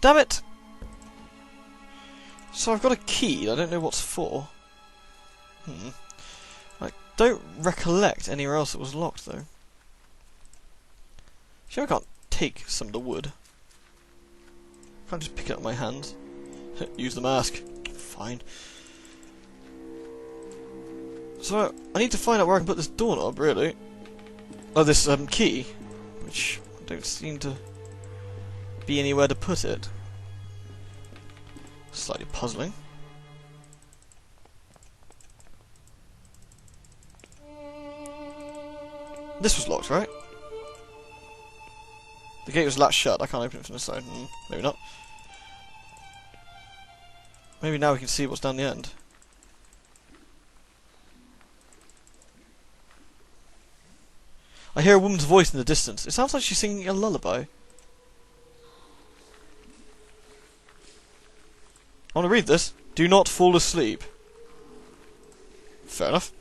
Damn it! So I've got a key, I don't know what's for. I don't recollect anywhere else that was locked though. Sure, I can't take some of the wood. I can't just pick it up with my hands. Use the mask. Fine. So I need to find out where I can put this doorknob, really. Oh, this key, which I don't seem to be anywhere to put it. Slightly puzzling. This was locked, right? The gate was latched shut. I can't open it from this side. Maybe not. Maybe now we can see what's down the end. I hear a woman's voice in the distance. It sounds like she's singing a lullaby. I want to read this. Do not fall asleep. Fair enough.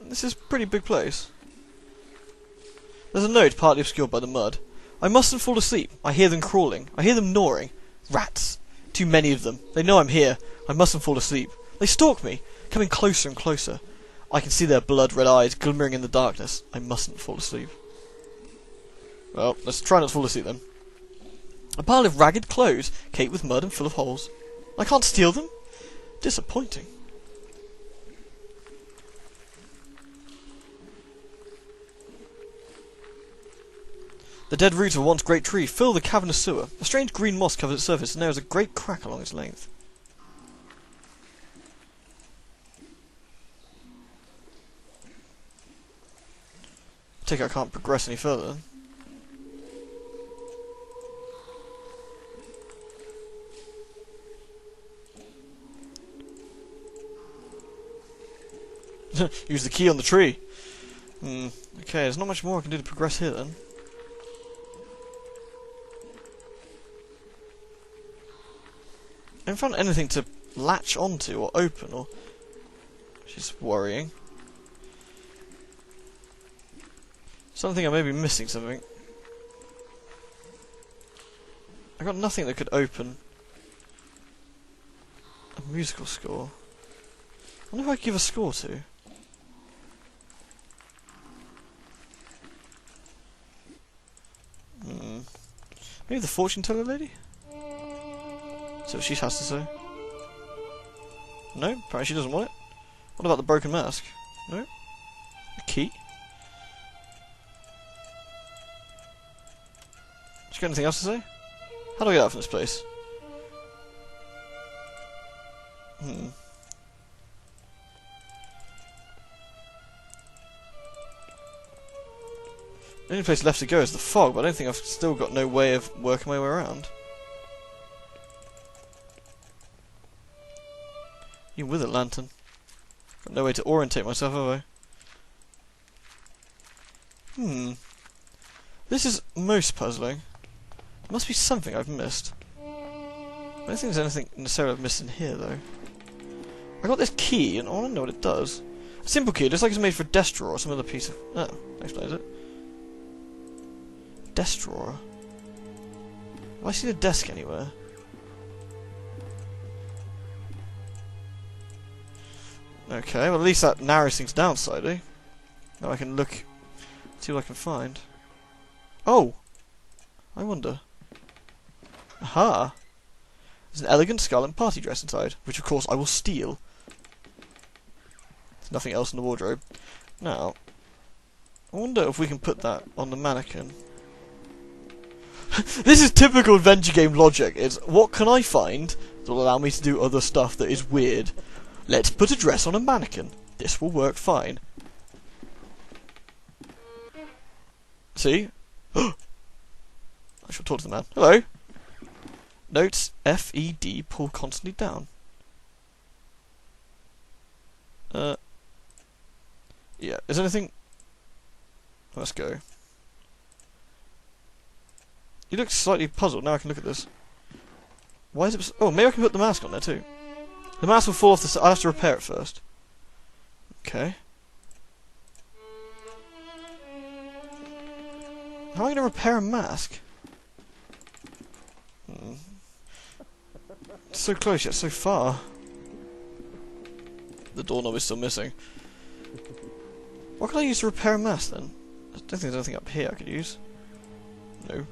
This is a pretty big place. There's a note partly obscured by the mud. I mustn't fall asleep. I hear them crawling. I hear them gnawing. Rats. Too many of them. They know I'm here. I mustn't fall asleep. They stalk me, coming closer and closer. I can see their blood-red eyes glimmering in the darkness. I mustn't fall asleep. Well, let's try not to fall asleep then. A pile of ragged clothes, caked with mud and full of holes. I can't steal them? Disappointing. The dead roots of a once great tree fill the cavernous sewer. A strange green moss covers its surface, and there is a great crack along its length. I take it I can't progress any further then. Use the key on the tree. Okay, there's not much more I can do to progress here then. I haven't found anything to latch onto or open, or which is worrying. Something I may be missing something. I got nothing that could open a musical score. I wonder who I could give a score to. Maybe the fortune teller lady? See what she has to say. No, apparently she doesn't want it. What about the broken mask? No? A key? Did you got anything else to say? How do I get out from this place? The only place left to go is the fog, but I don't think I've still got no way of working my way around. Even with a lantern. Got no way to orientate myself, have I? This is most puzzling. There must be something I've missed. I don't think there's anything necessarily I've missed in here, though. I got this key, and I want to know what it does. A simple key, just like it's made for a desk drawer or some other piece of... Oh, that explains it. Desk drawer. Have I seen a desk anywhere? Okay, well at least that narrows things down slightly. Now I can look, see what I can find. Oh! I wonder. Aha! There's an elegant scarlet party dress inside, which of course I will steal. There's nothing else in the wardrobe. Now, I wonder if we can put that on the mannequin. This is typical adventure game logic, is what can I find that will allow me to do other stuff that is weird? Let's put a dress on a mannequin. This will work fine. See? I shall talk to the man. Hello? Notes FED pull constantly down. Yeah, is there anything... Let's go. You look slightly puzzled. Now I can look at this. Why is it... Oh, maybe I can put the mask on there too. The mask will fall off the... I'll have to repair it first. Okay. How am I going to repair a mask? It's so close yet so far. The doorknob is still missing. What can I use to repair a mask then? I don't think there's anything up here I could use. No.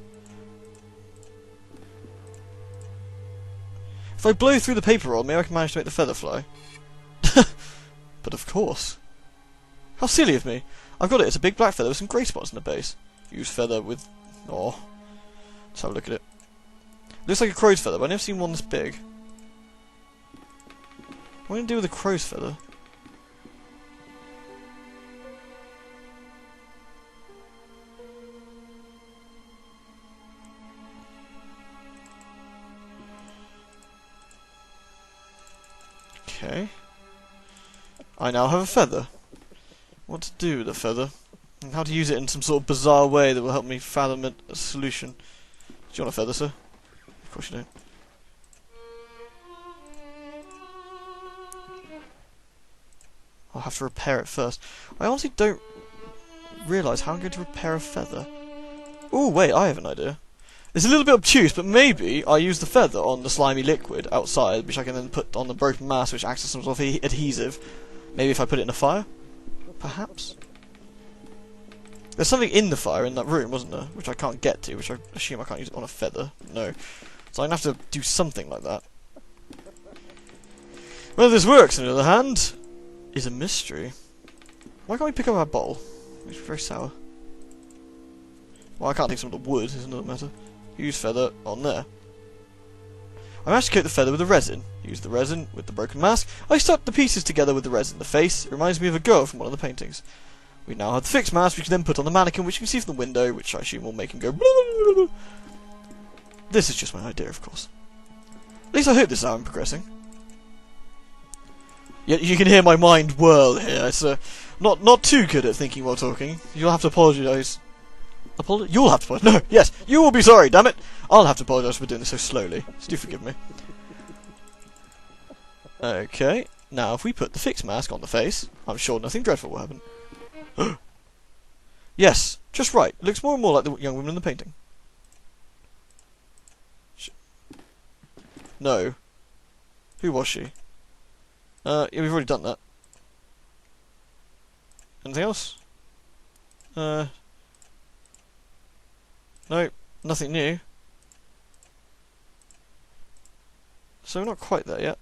If I blow through the paper roll, maybe I can manage to make the feather fly. But of course. How silly of me. I've got it. It's a big black feather with some grey spots in the base. Use feather with... Oh. Let's have a look at it. Looks like a crow's feather, but I've never seen one this big. What am I going to do with a crow's feather? Okay. I now have a feather. What to do with a feather? And how to use it in some sort of bizarre way that will help me fathom a solution. Do you want a feather, sir? Of course you don't. I'll have to repair it first. I honestly don't realise how I'm going to repair a feather. Oh wait, I have an idea. It's a little bit obtuse, but maybe I use the feather on the slimy liquid outside, which I can then put on the broken mask, which acts as some sort of adhesive. Maybe if I put it in a fire? Perhaps? There's something in the fire in that room, wasn't there? Which I can't get to, which I assume I can't use it on a feather. No. So I'm going to have to do something like that. Whether this works, on the other hand, is a mystery. Why can't we pick up our bowl? It's very sour. Well, I can't take some of the wood, is another matter. Use feather on there. I managed to coat the feather with the resin. Use the resin with the broken mask. I stuck the pieces together with the resin. The face reminds me of a girl from one of the paintings. We now have the fixed mask, which we can then put on the mannequin, which you can see from the window, which I assume will make him go blah, blah, blah, blah. This is just my idea, of course. At least I hope this is how I'm progressing. Yet you can hear my mind whirl here. It's not too good at thinking while talking. You'll have to apologise. You'll have to apologise. No, yes, you will be sorry, damn it. I'll have to apologise for doing this so slowly. So do forgive me. Okay, now if we put the fixed mask on the face, I'm sure nothing dreadful will happen. Yes, just right. It looks more and more like the young woman in the painting. No. Who was she? Yeah, we've already done that. Anything else? No, nothing new. So we're not quite there yet.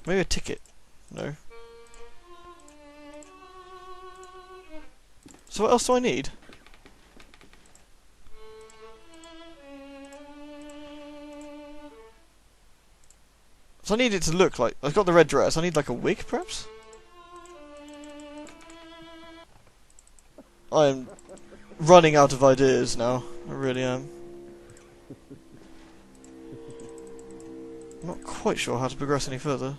Maybe a ticket. No. So what else do I need? So I need it to look like... I've got the red dress. I need like a wig, perhaps? I'm running out of ideas now. I really am. I'm not quite sure how to progress any further.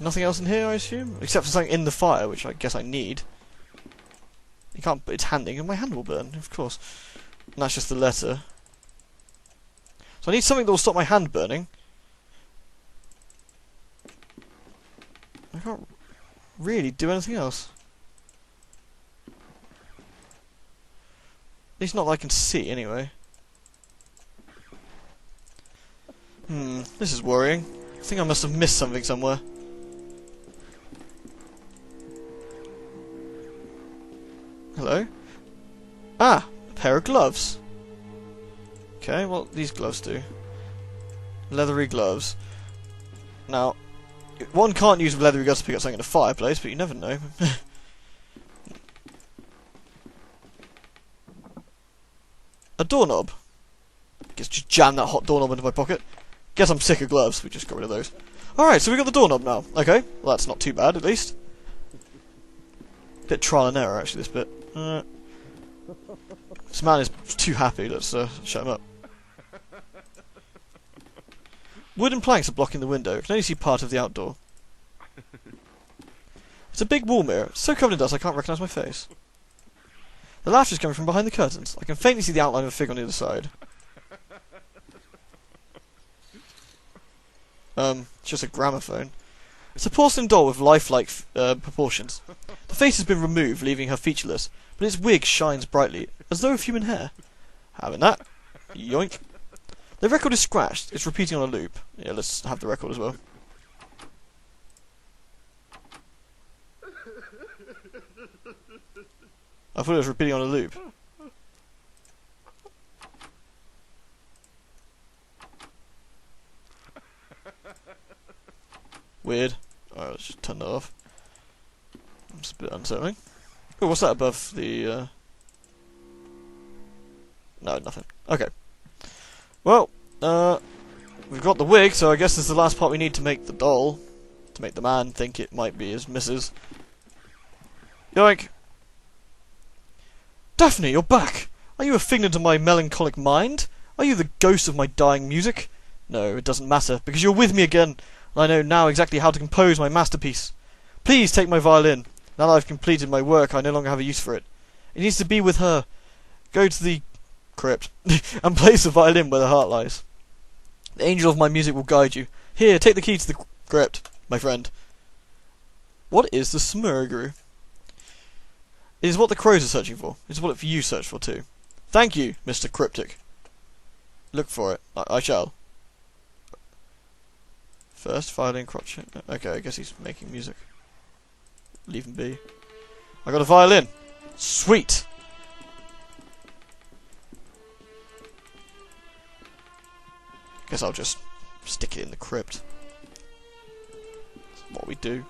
Nothing else in here, I assume? Except for something in the fire, which I guess I need. You can't... It's handing, and my hand will burn, of course. And that's just the letter. So I need something that will stop my hand burning. I can't really do anything else. At least not that I can see, anyway. This is worrying. I think I must have missed something somewhere. Hello? Ah! A pair of gloves. Okay, well, these gloves do. Leathery gloves. Now, one can't use leathery gloves to pick up something in a fireplace, but you never know. A doorknob. Guess just jam that hot doorknob into my pocket. Guess I'm sick of gloves. We just got rid of those. Alright, so we got the doorknob now. Okay, well that's not too bad, at least. Bit trial and error, actually, this bit. This man is too happy. Let's shut him up. Wooden planks are blocking the window. I can only see part of the outdoor. It's a big wall mirror. It's so covered in dust I can't recognise my face. The laughter is coming from behind the curtains. I can faintly see the outline of a figure on the other side. It's just a gramophone. It's a porcelain doll with lifelike proportions. The face has been removed, leaving her featureless, but its wig shines brightly, as though of human hair. Having that. Yoink. The record is scratched. It's repeating on a loop. Yeah, let's have the record as well. I thought it was repeating on a loop. Weird. Alright, let's just turn that off. It's a bit unsettling. Oh, what's that above the, No, nothing. Okay. Well, we've got the wig, so I guess this is the last part we need to make the doll. To make the man think it might be his missus. Yoink! Daphne, you're back! Are you a figment of my melancholic mind? Are you the ghost of my dying music? No, it doesn't matter, because you're with me again, and I know now exactly how to compose my masterpiece. Please take my violin. Now that I've completed my work, I no longer have a use for it. It needs to be with her. Go to the crypt, and place the violin where the heart lies. The angel of my music will guide you. Here, take the key to the crypt, my friend. What is the simurg? It is what the crows are searching for. It is what you search for too. Thank you, Mr. Cryptic. Look for it. I shall. First, violin crotchet. Okay, I guess he's making music. Leave him be. I got a violin. Sweet. Guess I'll just stick it in the crypt. That's what we do.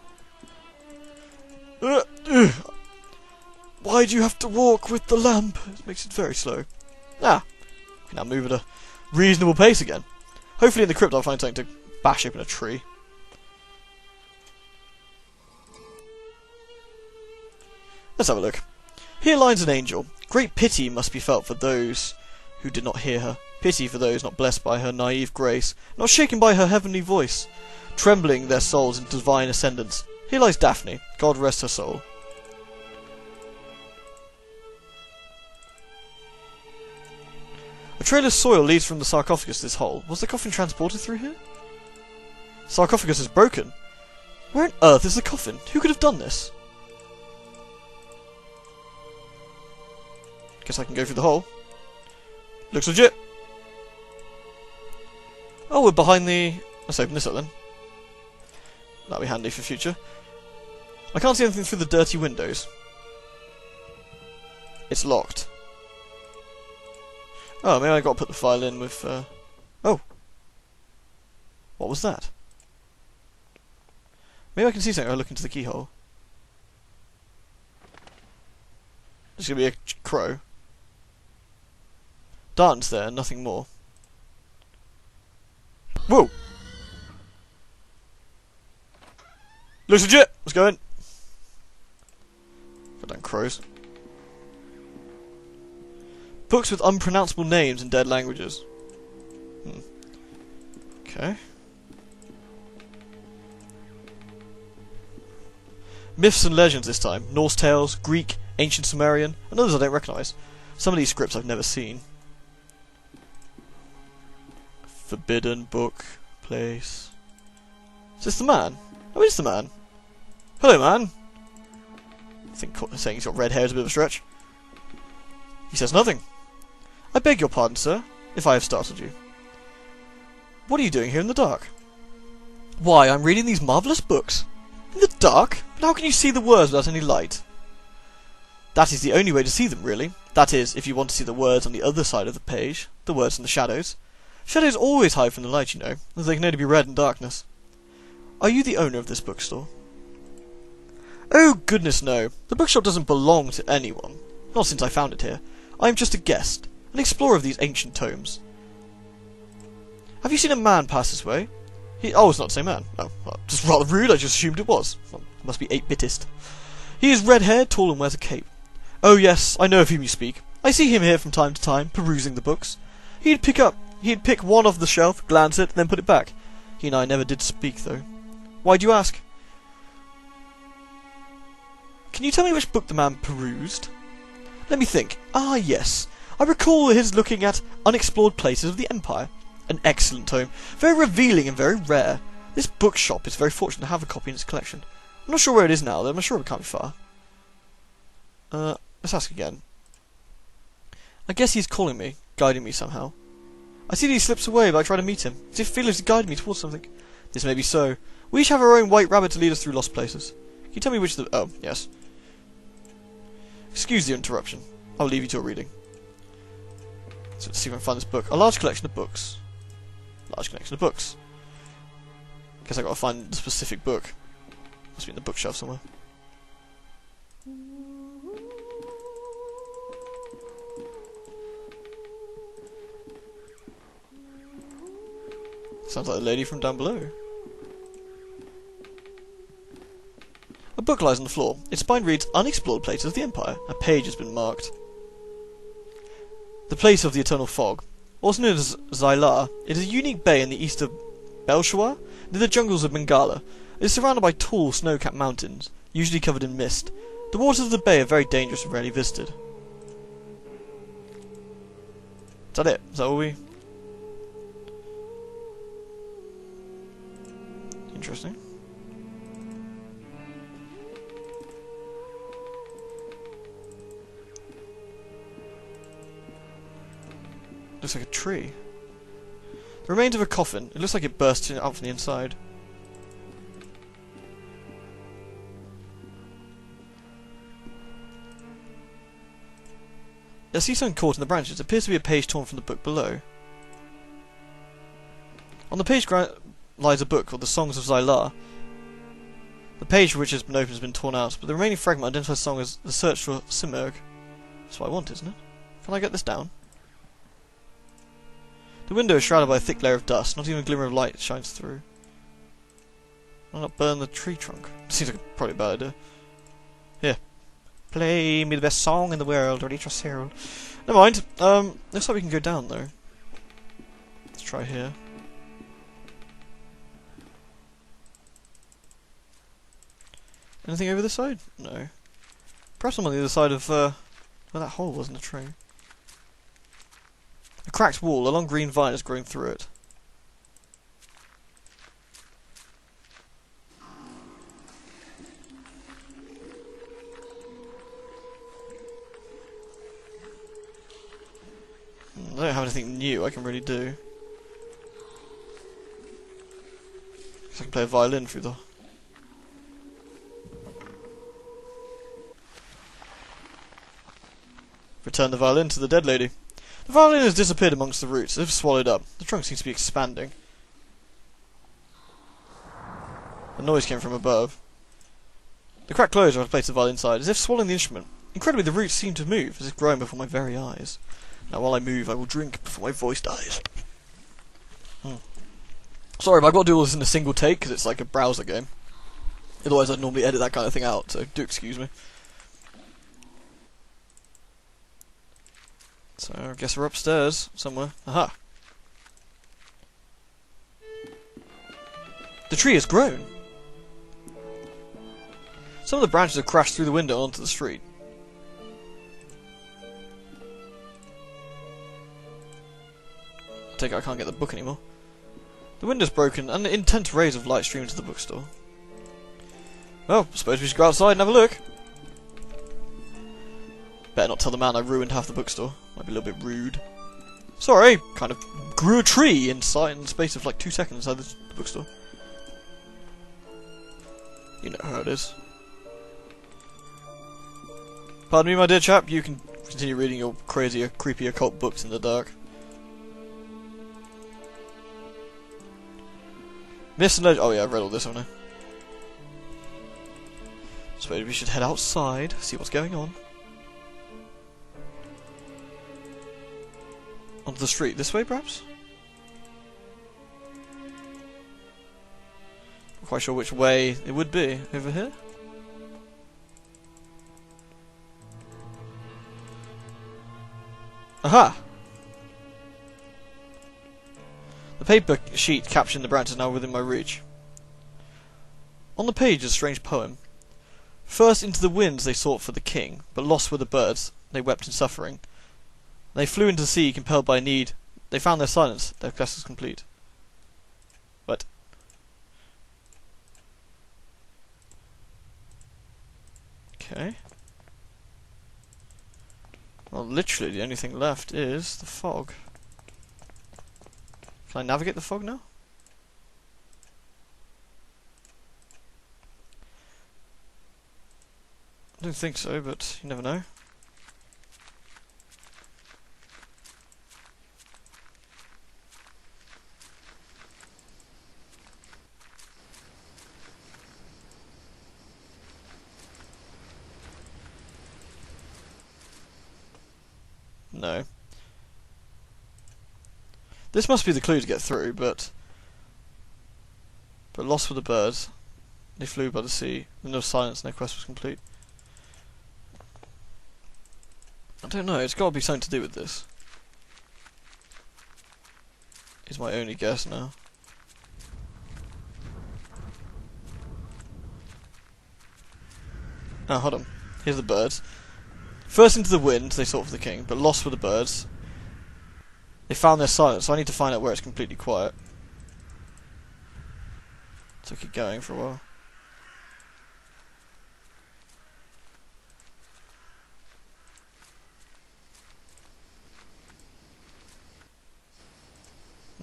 Why do you have to walk with the lamp? It makes it very slow. Ah, we can now move at a reasonable pace again. Hopefully in the crypt I'll find something to bash open a tree. Let's have a look. Here lies an angel. Great pity must be felt for those who did not hear her. Pity for those not blessed by her naive grace, not shaken by her heavenly voice, trembling their souls into divine ascendance. Here lies Daphne. God rest her soul. A trail of soil leads from the sarcophagus to this hole. Was the coffin transported through here? Sarcophagus is broken. Where on earth is the coffin? Who could have done this? Guess I can go through the hole. Looks legit. Oh, we're behind the... Let's open this up then. That'll be handy for future. I can't see anything through the dirty windows. It's locked. Oh, maybe I got to put the file in with... Oh! What was that? Maybe I can see something if I look into the keyhole. There's going to be a crow. Darkness there, nothing more. Whoa! Looks legit! Let's go in. Goddamn crows. Books with unpronounceable names in dead languages. Okay. Myths and legends this time. Norse tales, Greek, ancient Sumerian, and others I don't recognise. Some of these scripts I've never seen. Forbidden book. Place. Is this the man? Oh, it's the man. Hello, man. I think saying he's got red hair is a bit of a stretch. He says nothing. I beg your pardon, sir, if I have startled you. What are you doing here in the dark? Why, I'm reading these marvellous books. In the dark? But how can you see the words without any light? That is the only way to see them, really. That is, if you want to see the words on the other side of the page, the words in the shadows. Shadows always hide from the light, you know, as they can only be read in darkness. Are you the owner of this bookstore? Oh, goodness no. The bookshop doesn't belong to anyone. Not since I found it here. I am just a guest, an explorer of these ancient tomes. Have you seen a man pass this way? Oh, it's not the same man. Oh, well, just rather rude, I just assumed it was. Well, it must be 8-bitist. He is red-haired, tall, and wears a cape. Oh yes, I know of whom you speak. I see him here from time to time, perusing the books. He'd pick one off the shelf, glance at it, and then put it back. He and I never did speak, though. Why do you ask? Can you tell me which book the man perused? Let me think. Ah, yes. I recall his looking at Unexplored Places of the Empire. An excellent tome. Very revealing and very rare. This bookshop is very fortunate to have a copy in its collection. I'm not sure where it is now, though. I'm sure it can't be far. Let's ask again. I guess he's calling me, guiding me somehow. I see that he slips away, but I try to meet him, as if he feels to guide me towards something. This may be so. We each have our own white rabbit to lead us through lost places. Can you tell me which the... Oh, yes. Excuse the interruption. I'll leave you to a reading. So let's see if I can find this book. A large collection of books. Large collection of books. Guess I gotta find the specific book. Must be in the bookshelf somewhere. Sounds like the lady from down below. A book lies on the floor. Its spine reads, Unexplored Places of the Empire. A page has been marked. The Place of the Eternal Fog. Also known as Zylar, it is a unique bay in the east of Belshawar, near the jungles of Bengala. It is surrounded by tall, snow-capped mountains, usually covered in mist. The waters of the bay are very dangerous and rarely visited. Is that it? Is that all we... Interesting. Looks like a tree. The remains of a coffin. It looks like it burst out from the inside. I see something caught in the branches. It appears to be a page torn from the book below. On the page lies a book called The Songs of Zylar. The page which has been opened has been torn out, but the remaining fragment identifies the song as The Search for Simurg. That's what I want, isn't it? Can I get this down? The window is shrouded by a thick layer of dust. Not even a glimmer of light shines through. Why not burn the tree trunk? Seems like probably a bad idea. Here. Play me the best song in the world, ready to Cyril. Never mind. Looks like we can go down though. Let's try here. Anything over this side? No. Perhaps I'm on the other side of where that hole was in the tree. A cracked wall, a long green vine has grown through it. I don't have anything new I can really do. Guess I can play a violin through the... Return the violin to the dead lady. The violin has disappeared amongst the roots, as if swallowed up. The trunk seems to be expanding. The noise came from above. The cracked closure had placed the violin inside, as if swallowing the instrument. Incredibly, the roots seemed to move, as if growing before my very eyes. Now while I move, I will drink before my voice dies. Sorry, but I've got to do all this in a single take, because it's like a browser game. Otherwise I'd normally edit that kind of thing out, so do excuse me. So, I guess we're upstairs, somewhere. Aha! The tree has grown! Some of the branches have crashed through the window onto the street. I take it I can't get the book anymore. The window's broken, and intense rays of light stream into the bookstore. Well, I suppose we should go outside and have a look. Better not tell the man I ruined half the bookstore. Might be a little bit rude. Sorry, kind of grew a tree inside in the space of like 2 seconds inside the bookstore. You know how it is. Pardon me, my dear chap, you can continue reading your crazy, creepy occult books in the dark. Miss and oh yeah, I've read all this, haven't I? Suppose we should head outside, see what's going on. Onto the street. This way, perhaps? Not quite sure which way it would be. Over here? Aha! The paper sheet capturing the branch is now within my reach. On the page is a strange poem. First into the winds they sought for the king, but lost were the birds. They wept in suffering. They flew into the sea, compelled by need. They found their silence. Their quest was complete. But Okay. Well, literally the only thing left is the fog. Can I navigate the fog now? I don't think so, but you never know. No. This must be the clue to get through, but lost were the birds. They flew by the sea. No silence, no quest was complete. I don't know, it's got to be something to do with this. Is my only guess now. Oh, hold on. Here's the birds. First into the wind, they sought for the king, but lost were the birds. They found their silence, so I need to find out where it's completely quiet. So keep going for a while.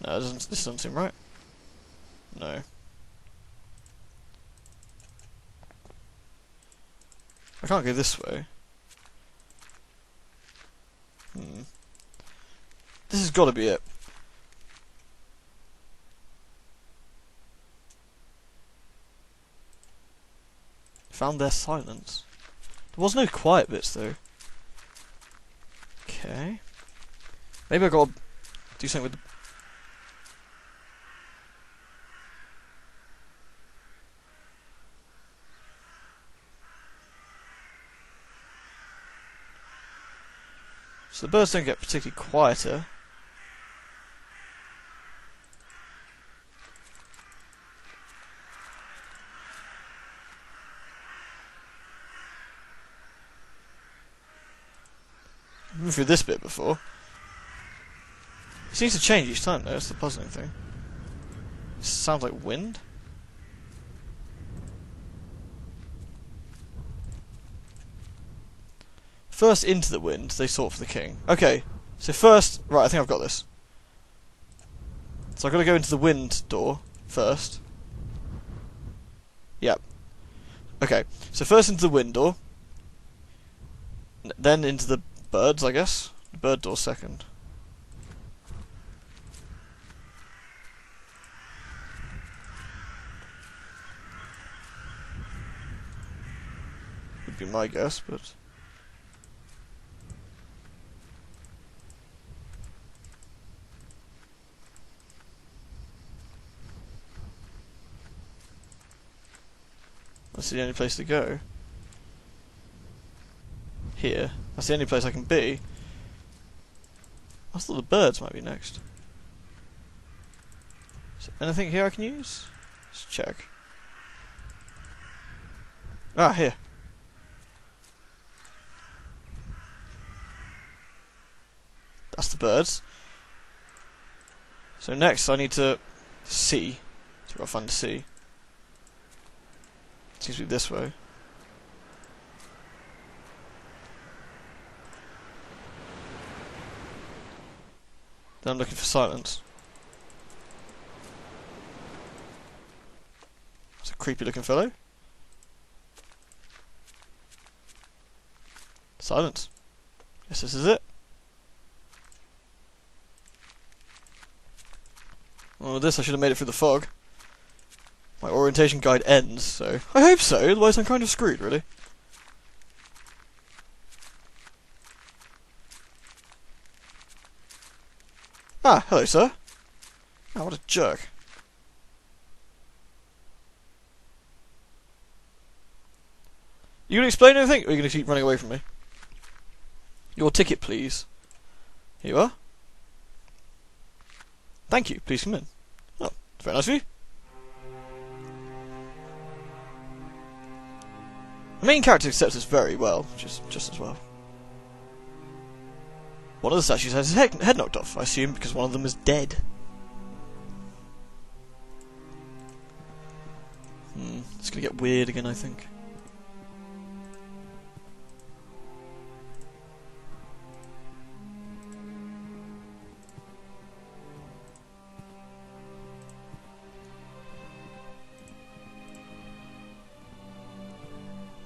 No, this doesn't seem right. No. I can't go this way. This has got to be it. Found their silence. There was no quiet bits though. Okay. Maybe I gotta do something with the... So the birds don't get particularly quieter. I've been through this bit before. It seems to change each time though, that's the puzzling thing. It sounds like wind. First into the wind, they sought for the king. Okay, so first... Right, I think I've got this. So I've got to go into the wind door first. Yep. Okay, so first into the wind door. Then into the birds, I guess. The bird door second. Would be my guess, but... That's the only place to go. Here. That's the only place I can be. I thought the birds might be next. Is there anything here I can use? Let's check. Ah, here. That's the birds. So next I need to see. So I've got to find the sea. Seems to be this way. Then I'm looking for silence. It's a creepy looking fellow. Silence. Guess this is it. Well, with this I should have made it through the fog. My orientation guide ends, so... I hope so, otherwise I'm kind of screwed, really. Ah, hello, sir. Ah, what a jerk. You gonna explain anything, or are you gonna keep running away from me? Your ticket, please. Here you are. Thank you, please come in. Oh, very nice of you. The main character accepts this very well, just as well. One of the statues has his head knocked off, I assume because one of them is dead. It's gonna get weird again, I think.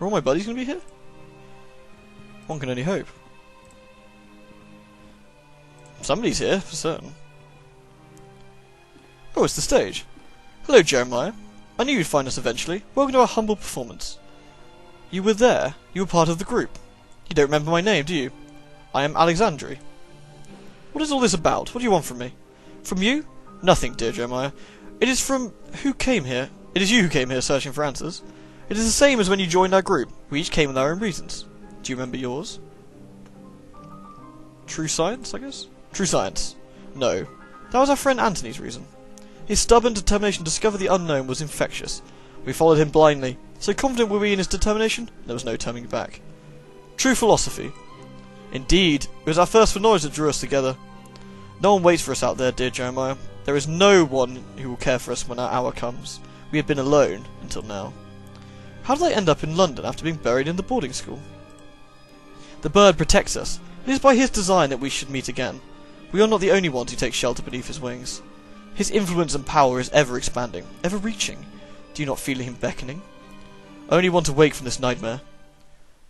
Are all my buddies going to be here? One can only hope. Somebody's here, for certain. Oh, it's the stage. Hello, Jeremiah. I knew you'd find us eventually. Welcome to our humble performance. You were there. You were part of the group. You don't remember my name, do you? I am Alexandri. What is all this about? What do you want from me? From you? Nothing, dear Jeremiah. It is from who came here. It is you who came here searching for answers. It is the same as when you joined our group. We each came with our own reasons. Do you remember yours? True science, I guess? True science. No. That was our friend Anthony's reason. His stubborn determination to discover the unknown was infectious. We followed him blindly. So confident were we in his determination, there was no turning back. True philosophy. Indeed, it was our thirst for knowledge that drew us together. No one waits for us out there, dear Jeremiah. There is no one who will care for us when our hour comes. We have been alone until now. How did I end up in London after being buried in the boarding school? The bird protects us. It is by his design that we should meet again. We are not the only ones who take shelter beneath his wings. His influence and power is ever expanding, ever reaching. Do you not feel him beckoning? I only want to wake from this nightmare.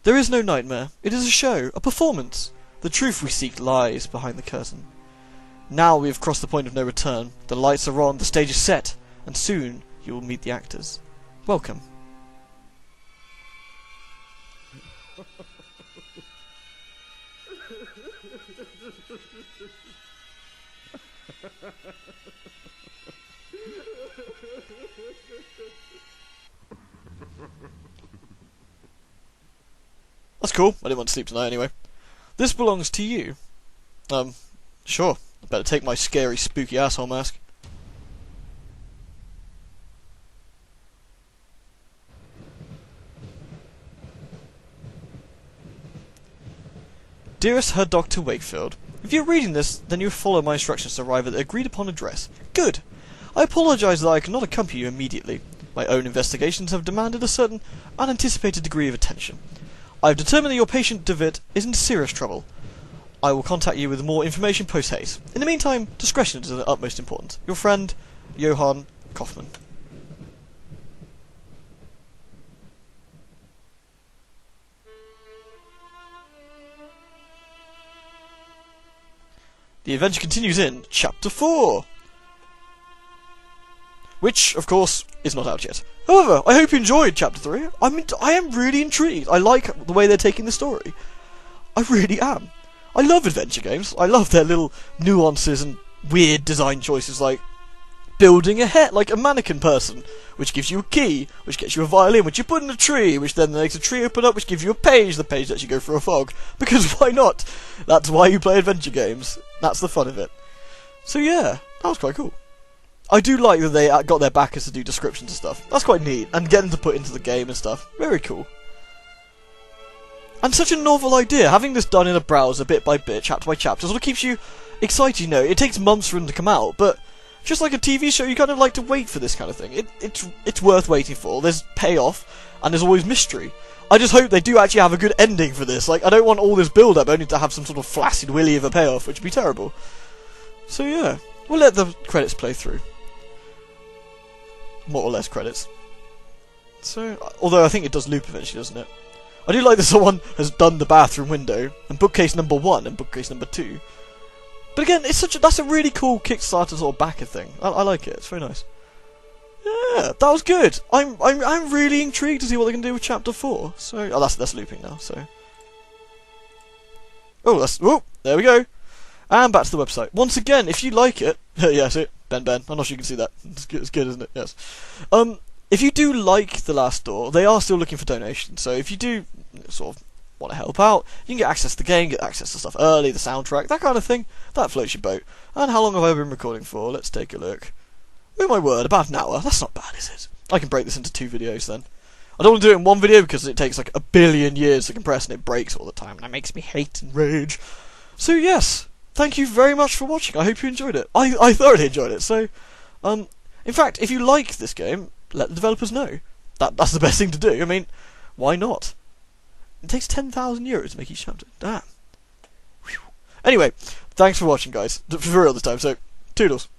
There is no nightmare. It is a show, a performance. The truth we seek lies behind the curtain. Now we have crossed the point of no return. The lights are on, the stage is set, and soon you will meet the actors. Welcome. That's cool. I didn't want to sleep tonight anyway. This belongs to you. Sure. I better take my scary, spooky asshole mask. Dearest Herr Dr. Wakefield, if you're reading this, then you follow my instructions to arrive at the agreed upon address. Good! I apologise that I cannot accompany you immediately. My own investigations have demanded a certain unanticipated degree of attention. I have determined that your patient David is in serious trouble. I will contact you with more information post-haste. In the meantime, discretion is of the utmost importance. Your friend, Johann Kaufmann. The adventure continues in Chapter 4! Which, of course, is not out yet. However, I hope you enjoyed Chapter 3. I am really intrigued. I like the way they're taking the story. I really am. I love adventure games. I love their little nuances and weird design choices, like building a head, like a mannequin person, which gives you a key, which gets you a violin, which you put in a tree, which then makes a tree open up, which gives you a page. The page lets you go through a fog. Because why not? That's why you play adventure games. That's the fun of it. So yeah, that was quite cool. I do like that they got their backers to do descriptions and stuff. That's quite neat. And get them to put into the game and stuff. Very cool. And such a novel idea. Having this done in a browser, bit by bit, chapter by chapter, sort of keeps you excited, you know. It takes months for them to come out, but just like a TV show, you kind of like to wait for this kind of thing. It's worth waiting for. There's payoff, and there's always mystery. I just hope they do actually have a good ending for this. Like, I don't want all this build-up only to have some sort of flaccid willy of a payoff, which would be terrible. So yeah, we'll let the credits play through. More or less credits. So, although I think it does loop eventually, doesn't it? I do like that someone has done the bathroom window, and bookcase number 1 and bookcase number 2. But again, that's a really cool Kickstarter sort of backer thing. I like it. It's very nice. Yeah, that was good. I'm really intrigued to see what they can do with Chapter 4. So, that's looping now. So, there we go. And back to the website. Once again, if you like it, yeah, see it, Ben. I'm not sure you can see that. It's good, isn't it? Yes. If you do like The Last Door, they are still looking for donations. So if you do sort of want to help out, you can get access to the game, get access to stuff early, the soundtrack, that kind of thing. That floats your boat. And how long have I been recording for? Let's take a look. Oh my word, about an hour. That's not bad, is it? I can break this into 2 videos then. I don't want to do it in one video because it takes like a billion years to compress and it breaks all the time. And that makes me hate and rage. So yes, thank you very much for watching. I hope you enjoyed it. I thoroughly enjoyed it. So, in fact, if you like this game, let the developers know. That's the best thing to do. I mean, why not? It takes 10,000 euros to make each chapter. Damn. Whew. Anyway, thanks for watching, guys. For real this time, so toodles.